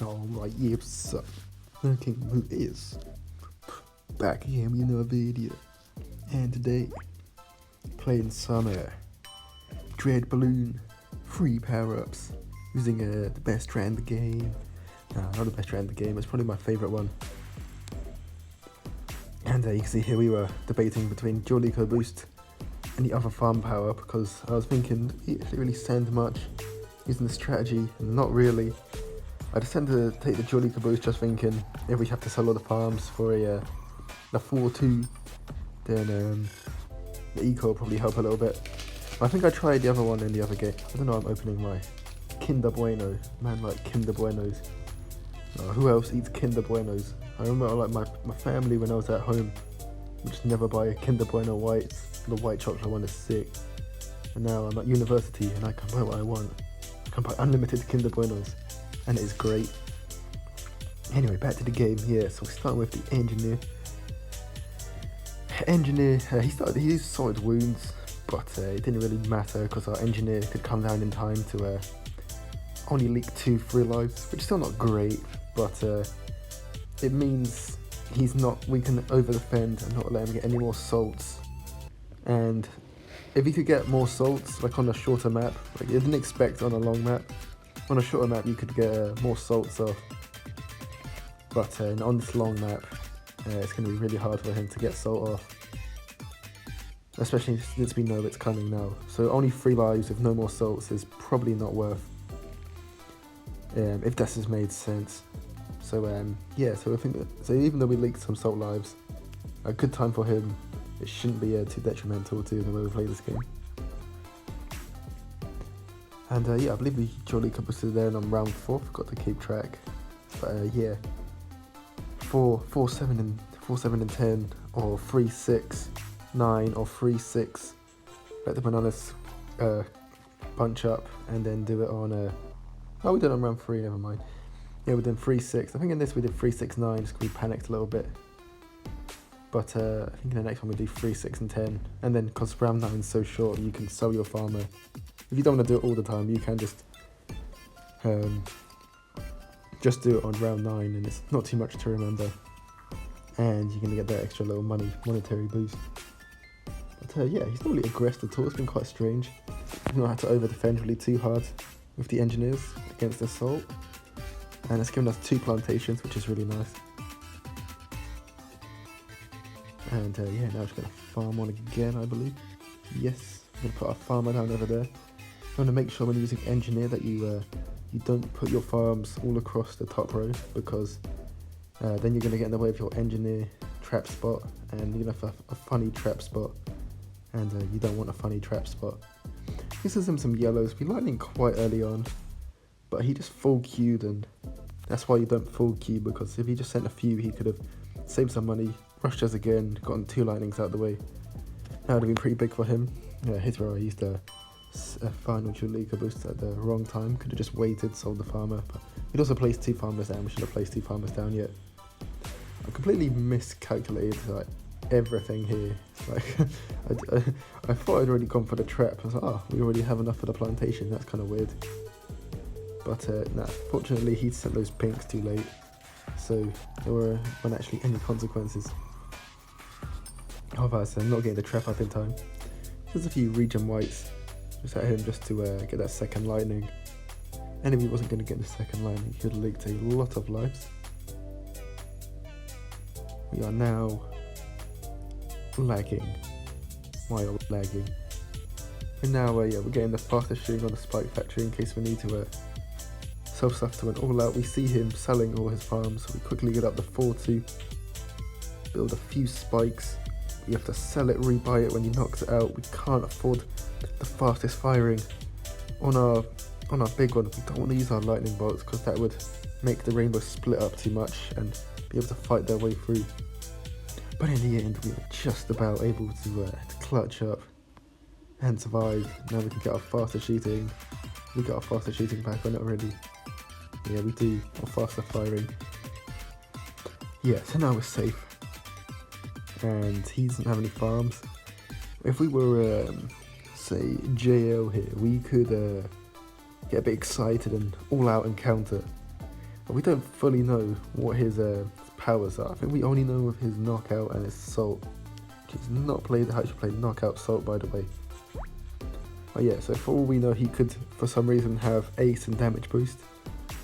Alright, yeah, what's up? Okay, who is back again with another video. And today, playing some Dread Balloon free power-ups using the best strat in the game. No, not the best strat in the game, it's probably my favourite one. And you can see here we were debating between Jolico Boost and the other farm power-up because I was thinking, do we really send much using the strategy? Not really. I just tend to take the Jolico Boost just thinking if we have to sell all the farms for a 4-2, then the eco will probably help a little bit. I think I tried the other one in the other game. I don't know, I'm opening my Kinder Bueno. Man, like Kinder Buenos. Who else eats Kinder Buenos? I remember like my family when I was at home would just never buy a Kinder Bueno whites. The white chocolate one is sick. And now I'm at university and I can buy what I want. I can buy unlimited Kinder Buenos. And it is great. Anyway, back to the game here. So we're starting with the engineer. He used solid wounds, but it didn't really matter because our engineer could come down in time to only leak 2 free lives, which is still not great, but it means we can over defend and not let him get any more salts. And if he could get more salts, like on a shorter map, like you didn't expect on a long map, on a shorter map you could get more salts off, but on this long map it's going to be really hard for him to get salt off, especially since we know it's coming now. So only 3 lives with no more salts is probably not worth, if this has made sense. So yeah, so I think so even though we leaked some salt lives, a good time for him, it shouldn't be too detrimental to the way we play this game. And yeah, I believe we Jolico boosted there on round 4, forgot to keep track. But yeah, 4-7 and 10, or 3-6, 9, or 3-6. Let the bananas bunch up and then do it on oh, we did it on round 3, never mind. Yeah, we did 3-6. I think in this we did 3-6-9 just because we panicked a little bit. But I think in the next one we do 3-6 and 10. And then because round 9 is so short, you can sell your farmer. If you don't want to do it all the time, you can just do it on round 9 and it's not too much to remember. And you're going to get that extra little monetary boost. But yeah, he's not really aggressed at all. It's been quite strange. He's not had to over defend really too hard with the engineers against assault. And it's given us 2 plantations, which is really nice. And yeah, now it's going to farm one again, I believe. Yes, I'm going to put our farmer down over there. You want to make sure when you're using engineer that you don't put your farms all across the top row, because then you're going to get in the way of your engineer trap spot, and you're going to have a funny trap spot, and you don't want a funny trap spot. This is him some yellows. We lightning quite early on, but he just full queued, and that's why you don't full queue, because if he just sent a few, he could have saved some money, rushed us again, gotten 2 lightnings out of the way. That would have been pretty big for him. Yeah, here's where I used a final Jolico boost at the wrong time. Could have just waited, sold the farmer, but we'd also placed 2 farmers down. We should have placed 2 farmers down yet. I completely miscalculated like everything here. Like I thought I'd already gone for the trap. I was like, oh, we already have enough for the plantation. That's kind of weird. But nah, fortunately he sent those pinks too late, so there weren't actually any consequences. Otherwise, I'm not getting the trap up in time. There's a few region whites just at him just to get that second lightning. And if he wasn't going to get the second lightning, he would have leaked a lot of lives. We are now lagging. Why are we lagging? And now yeah, we're getting the faster shooting on the spike factory in case we need to self-stuff to an all-out. We see him selling all his farms, so we quickly get up the 4-2, build a few spikes. You have to sell it, rebuy it when he knocks it out. We can't afford the fastest firing on our big one. We don't want to use our lightning bolts because that would make the rainbow split up too much and be able to fight their way through. But in the end, we were just about able to clutch up and survive. Now we can get our faster shooting. We got our faster shooting back on it already. Yeah, we do. Our faster firing. Yeah, so now we're safe. And he doesn't have any farms. If we were, say, JL here, we could get a bit excited and all out and counter. but we don't fully know what his powers are. I think we only know of his knockout and his assault. He's not played how you should play knockout assault, by the way. But yeah, so for all we know, he could for some reason have ace and damage boost.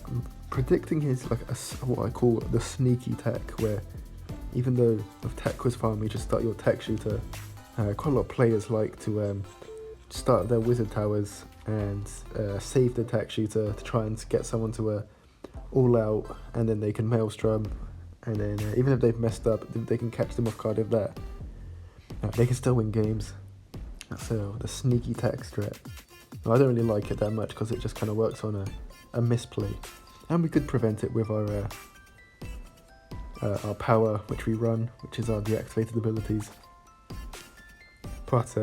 I'm predicting his like what I call the sneaky tech, where even though with tech quiz farm you just start your tech shooter, quite a lot of players like to start their wizard towers and save the tech shooter to try and get someone to all out, and then they can maelstrom, and then even if they've messed up, they can catch them off guard with that. They can still win games. That's the sneaky tech strat. No, I don't really like it that much because it just kind of works on a misplay, and we could prevent it with our power, which we run, which is our deactivated abilities. But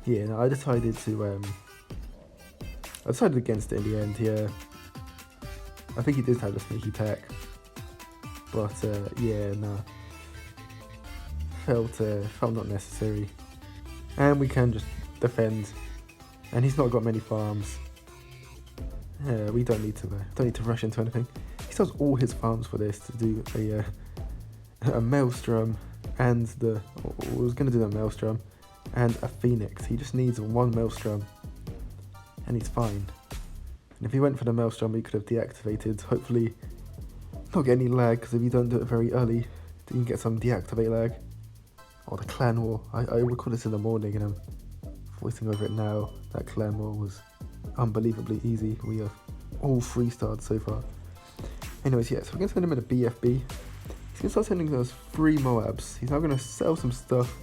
yeah, no, I decided against it in the end. Yeah, I think he did have the sneaky tech, but yeah, no, felt not necessary. And we can just defend, and he's not got many farms. We don't need to rush into anything. He sells all his farms for this to do a maelstrom and was going to do the maelstrom and a phoenix. He just needs one maelstrom and he's fine. And if he went for the maelstrom, he could have deactivated. Hopefully not get any lag, because if you don't do it very early, you can get some deactivate lag. Or the clan war. I recorded this in the morning and I'm voicing over it now. That clan war was unbelievably easy. We have all 3-starred so far. Anyways, yeah, so we're going to send him in a BFB. He's going to start sending us 3 Moabs. He's now going to sell some stuff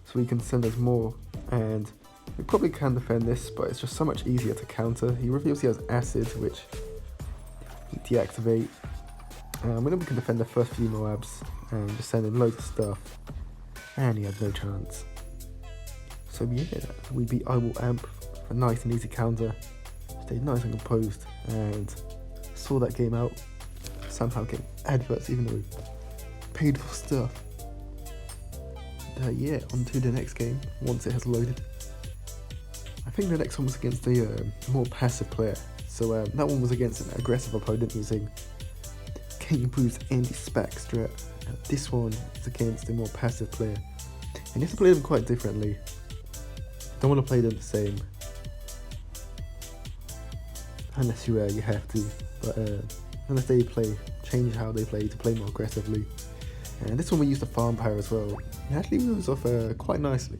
so he can send us more. And we probably can defend this, but it's just so much easier to counter. He reveals he has acid, which we deactivate. We know we can defend the first few Moabs and just send in loads of stuff. And he had no chance. So yeah, we beat I Will Amp for a nice and easy counter. Stayed nice and composed and saw that game out. Somehow getting adverts even though we paid for stuff. Yeah, on to the next game once it has loaded. I think the next one was against a more passive player. So that one was against an aggressive opponent using Game Boost Andy Spack strat. This one is against a more passive player, and you have to play them quite differently. Don't want to play them the same, unless you have to. But unless they change how they play to play more aggressively. And this one we used the farm power as well. It actually moves off quite nicely.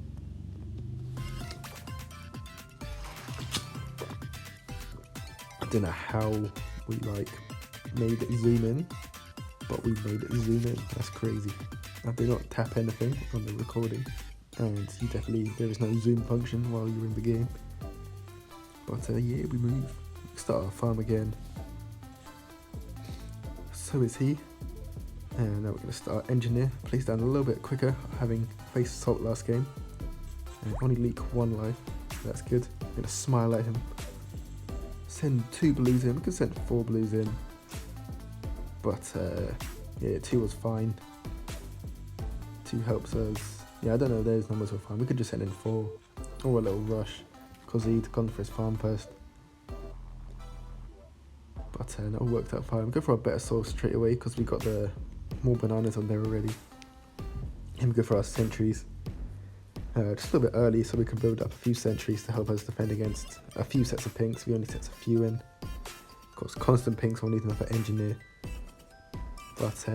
I don't know how we made it zoom in. But we made it zoom in. That's crazy. I did not tap anything on the recording, and there is no zoom function while you're in the game. But yeah, we move. Start our farm again. So is he. And now we're going to start engineer. Place down a little bit quicker, having faced assault last game. And only leak 1 life. So that's good. I'm going to smile at him. Send 2 blues in. We can send 4 blues in. But yeah, 2 was fine. 2 helps us. Yeah, I don't know if those numbers were fine. We could just send in 4 or a little rush because he'd gone for his farm first. But that all worked out fine. We go for a better source straight away because we got the more bananas on there already. And we go for our sentries. Just a little bit early so we can build up a few sentries to help us defend against a few sets of pinks. We only set a few in. Of course, constant pinks will need enough for engineer. But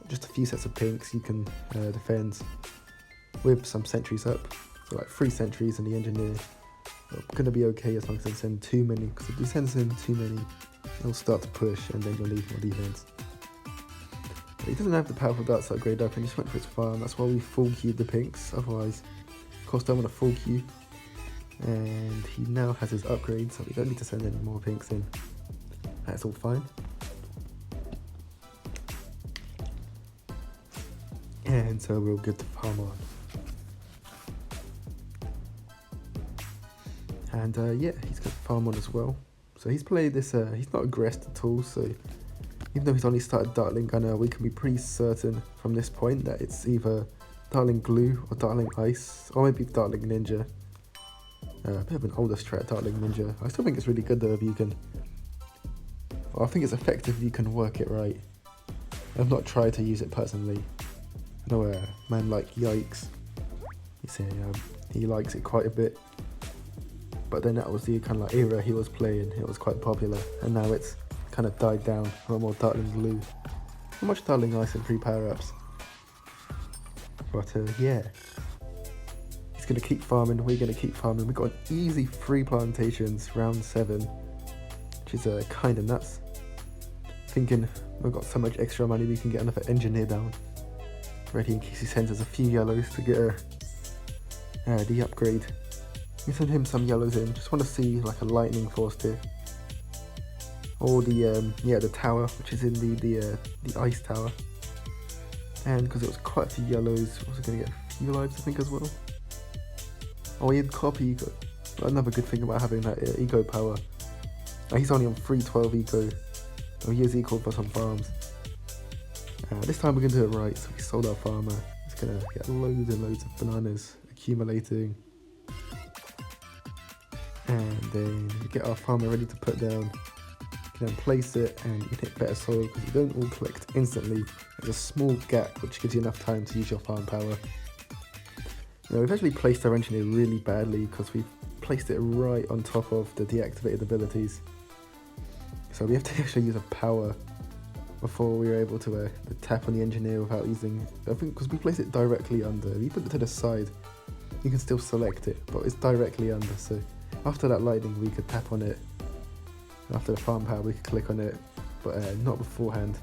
just a few sets of pinks you can defend with some sentries up. So like 3 sentries and the engineer are going to be okay as long as they send too many. Because if he sends in too many, it'll start to push and then you'll need more defense. But he doesn't have the powerful darts to upgrade up and he just went for his farm. That's why we full queued the pinks. Otherwise, of course, don't want to full queue. And he now has his upgrade, so we don't need to send any more pinks in. That's all fine. And so we'll get to farm on. And yeah, he's got farm on as well. So he's played this, he's not aggressed at all, so even though he's only started Dartling Gunner, we can be pretty certain from this point that it's either Dartling Glue or Dartling Ice, or maybe Dartling Ninja. A bit of an older strat, Dartling Ninja. I still think it's really good though if you can Well, I think it's effective if you can work it right. I've not tried to use it personally. I know a man like Yikes, he likes it quite a bit. But then that was the kind of like era he was playing. It was quite popular, and now it's kind of died down. A lot more Dartling Blue, not much Dartling Ice and free power-ups. But yeah, he's gonna keep farming. We're gonna keep farming. We got an easy 3 plantations, round 7, which is kind of nuts. Thinking we've got so much extra money, we can get another engineer down, ready in case he sends us a few yellows to get the upgrade. We send him some yellows in. Just want to see like a lightning force here, or the tower, which is in the ice tower. And because it was quite a few yellows, we're also going to get a few lives, I think, as well. Oh, he had copy eco. Another good thing about having that eco power. He's only on 312 eco. Oh, he is equal for some farms. This time we're going to do it right. So we sold our farmer. It's going to get loads and loads of bananas accumulating. And then we get our farmer ready to put down. You can then place it and you can hit better soil because you don't all collect instantly. There's a small gap which gives you enough time to use your farm power. We've actually placed our engineer really badly because we've placed it right on top of the deactivated abilities. So we have to actually use a power before we were able to tap on the engineer without using, I think because we placed it directly under. If you put it to the side, you can still select it, but it's directly under. So after that lightning, we could tap on it. After the farm power, we could click on it, but not beforehand.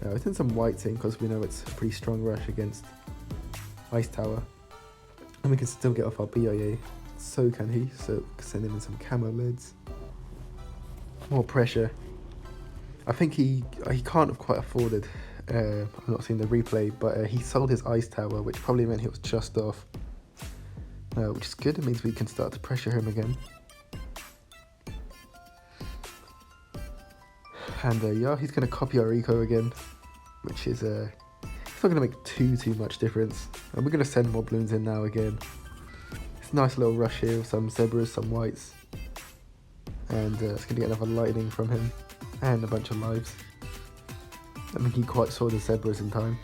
We send some whites in because we know it's a pretty strong rush against Ice Tower. And we can still get off our BIA. So can he. So we can send him in some camo lids. More pressure. I think he can't have quite afforded. I'm not seeing the replay, but he sold his Ice Tower, which probably meant he was just off. Which is good. It means we can start to pressure him again. And yeah, he's going to copy our eco again, which is it's not going to make too much difference. And we're going to send more balloons in now again. It's a nice little rush here with some zebras, some whites. And it's going to get another lightning from him and a bunch of lives. I think he quite saw the zebras in time.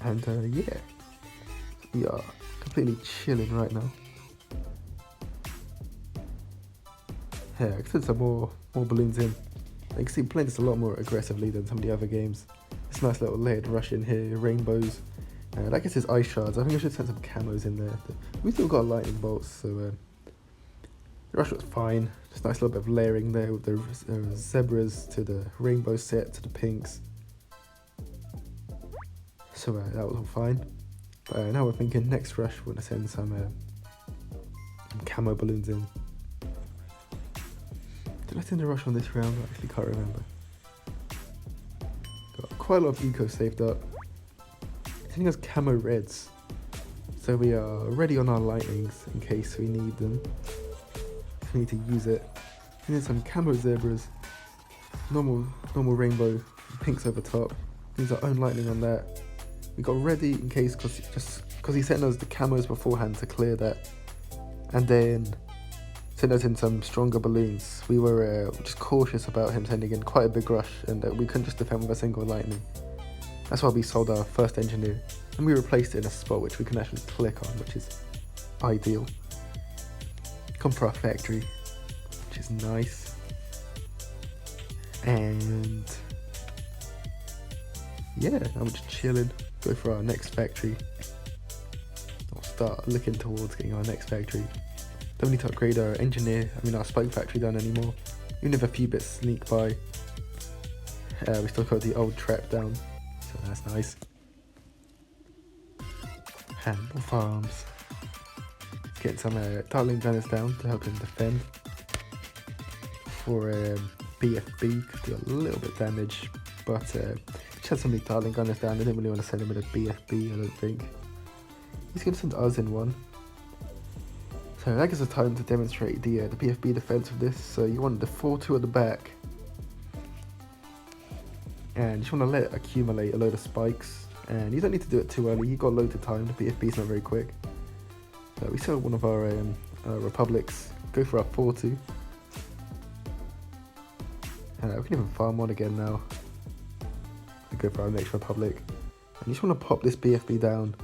And yeah, we are completely chilling right now. Yeah, I can send some more balloons in. You can see playing this a lot more aggressively than some of the other games. This nice little layered rush in here, rainbows. That gets his ice shards. I think I should send some camos in there. We still got lightning bolts, so the rush was fine. Just nice little bit of layering there with the zebras to the rainbow set to the pinks. So that was all fine. But now we're thinking next rush we're going to send some camo balloons in. Did I send a rush on this round? I actually can't remember. Got quite a lot of eco saved up. I think there's camo reds. So we are ready on our lightnings in case we need them. If we need to use it. And then some camo zebras. Normal rainbow, pinks over top. Use our own lightning on that. We got ready in case because he sent us the camos beforehand to clear that. And then sent us in some stronger balloons. We were just cautious about him sending in quite a big rush, and we couldn't just defend with a single lightning. That's why we sold our first engineer, and we replaced it in a spot which we can actually click on, which is ideal. Come for our factory, which is nice. And yeah, now we're just chilling. Go for our next factory. I'll start looking towards getting our next factory. Don't need to upgrade our our spike factory down anymore. Even if a few bits sneak by. We still got the old trap down, so that's nice. And more farms. Let's get some Dartling gunners down to help him defend. For BFB, could do a little bit of damage, but just had some of the Dartling gunners down. I didn't really want to send him in a BFB, I don't think. He's going to send us in one. So that gives us time to demonstrate the BFB defense of this. So you want the 4-2 at the back. And you just want to let it accumulate a load of spikes. And you don't need to do it too early, you've got loads of time, the BFB is not very quick. We saw one of our Republics Go for our 4-2. We can even farm one again now. We go for our next Republic. And you just want to pop this BFB down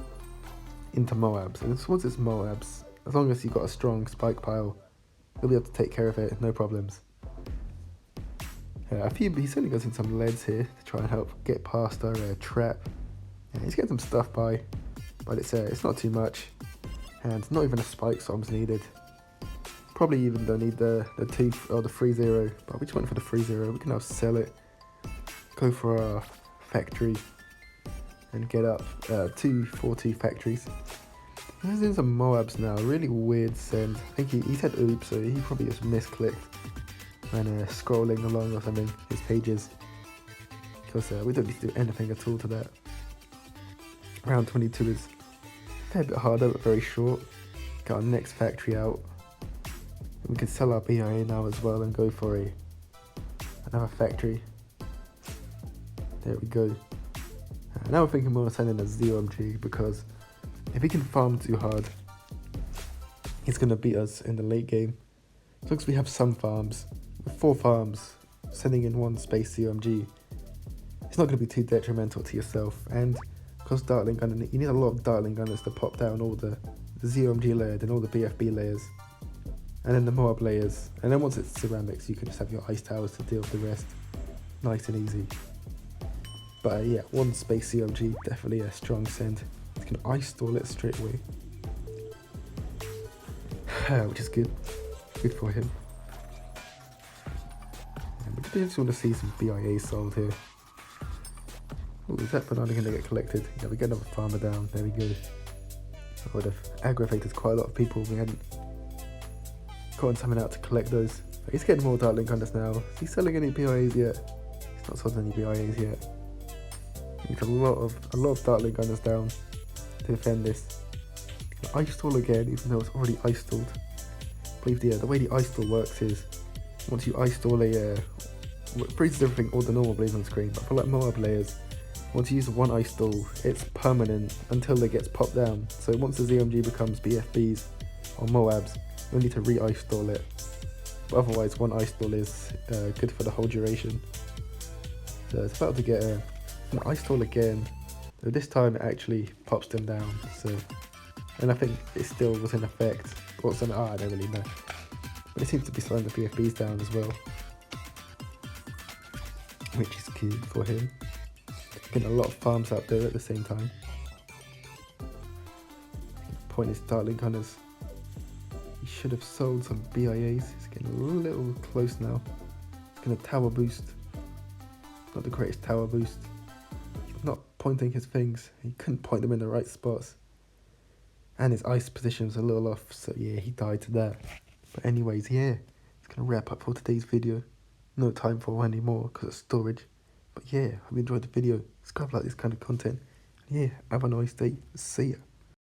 into Moabs. And once it's Moabs, as long as you've got a strong spike pile, you'll be able to take care of it, no problems. I feel he's certainly got some leads here to try and help get past our trap. He's getting some stuff by, but it's not too much. And not even a spike storm's needed. Probably even don't need the 2 or the 3-0, but we just went for the 3-0. We can now sell it, go for our factory, and get up 2 4-2 factories. He's in some Moabs now. Really weird send. I think he said oops, so he probably just misclicked and scrolling along or something his pages, because we don't need to do anything at all to that. Round 22 is a fair bit harder but very short. Got our next factory out. We can sell our BIA now as well and go for another factory. There we go. Now we're thinking more of sending a ZOMG, because if he can farm too hard, he's going to beat us in the late game. As long as we have some farms, with 4 farms, sending in 1 space ZOMG, it's not going to be too detrimental to yourself. And because Dartling Gunner, you need a lot of Dartling Gunners to pop down all the ZOMG layered and all the BFB layers, and then the Moab layers. And then once it's ceramics, you can just have your ice towers to deal with the rest. Nice and easy. But yeah, 1 space COG, definitely a strong send. You can ice stall it straight away. Which is good. Good for him. And we just want to see some BIA sold here. Oh, is that banana going to get collected? Yeah, we get another farmer down. There we go. I would have aggravated quite a lot of people if we hadn't gotten someone out to collect those. But he's getting more Dartling Gunners now. Is he selling any BIAs yet? He's not sold any BIAs yet. Needs a lot of Dartling Gunners down to defend this. Ice stall again, even though it's already ice stalled. I believe the way the ice stall works is once you ice stall it freezes everything all the normal blades on screen. But for like Moab layers, once you use 1 ice stall, it's permanent until it gets popped down. So once the ZMG becomes BFBs or Moabs, you'll need to re-ice stall it. But otherwise, 1 ice stall is good for the whole duration. So it's about to get an ice stall again. So this time it actually pops them down. So, and I think it still was in effect. What's on? I don't really know. But it seems to be slowing the BFBs down as well, which is key for him. Getting a lot of farms out there at the same time. Point is Dartling Gunners. He should have sold some BIAs. He's getting a little close now. He's going to tower boost. Not the greatest tower boost. Not pointing his things. He couldn't point them in the right spots. And his ice position was a little off. So yeah, he died to that. But anyways, yeah. It's going to wrap up for today's video. No time for any more because of storage. But yeah, hope you enjoyed the video. Subscribe, like this kind of content. Yeah, have a nice day. See ya.